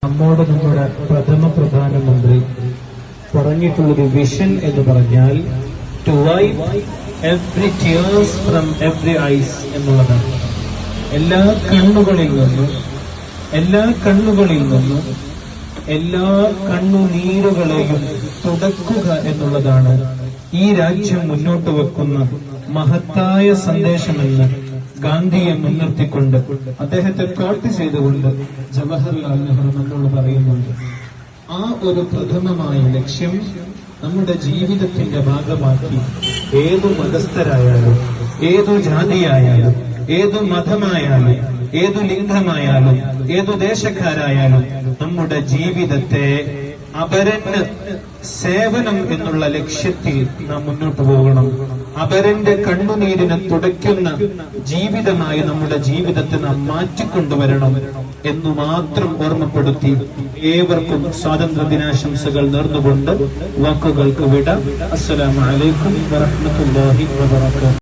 നമ്മോട് നമ്മുടെ പ്രഥമ പ്രധാനമന്ത്രി പറഞ്ഞിട്ടുള്ളൊരു വിഷൻ എന്ന് പറഞ്ഞാൽ to wipe every tears from every eyes എന്നുള്ളതാണ്. എല്ലാ കണ്ണുകളിൽ നിന്നും എല്ലാ കണ്ണുനീരുകളെയും തുടക്കുക എന്നുള്ളതാണ് ഈ രാജ്യം മുന്നോട്ട് വെക്കുന്ന മഹത്തായ സന്ദേശമെന്ന് ഗാന്ധിയെ മുൻനിർത്തിക്കൊണ്ട്, അദ്ദേഹത്തെ കോട്ട് ചെയ്തുകൊണ്ട് ജവഹർലാൽ നെഹ്റു നമ്മളോട് പറയുന്നുണ്ട്. ആ ഒരു പ്രഥമമായ ലക്ഷ്യം നമ്മുടെ ജീവിതത്തിന്റെ ഭാഗമാക്കി ഏതു മതസ്ഥരായാലും, ഏതു ജാതിയായാലും, ഏതു മതമായാലും, ഏതു ലിംഗമായാലും, ഏതു ദേശക്കാരായാലും നമ്മുടെ ജീവിതത്തെ അപരന് സേവനം എന്നുള്ള ലക്ഷ്യത്തിൽ നാം മുന്നോട്ട് പോകണം. അപരന്റെ കണ്ണുനീരിനെ തുടയ്ക്കുന്ന ജീവിതമായി നമ്മുടെ ജീവിതത്തെ നാം മാറ്റിക്കൊണ്ടുവരണം എന്നു മാത്രം ഓർമ്മപ്പെടുത്തി ഏവർക്കും സ്വാതന്ത്ര്യ ദിനാശംസകൾ നേർന്നുകൊണ്ട് വാക്കുകൾക്ക് വിട. അസ്സലാമു അലൈക്കും വറഹ്മത്തുള്ളാഹി വബറകാതുഹു.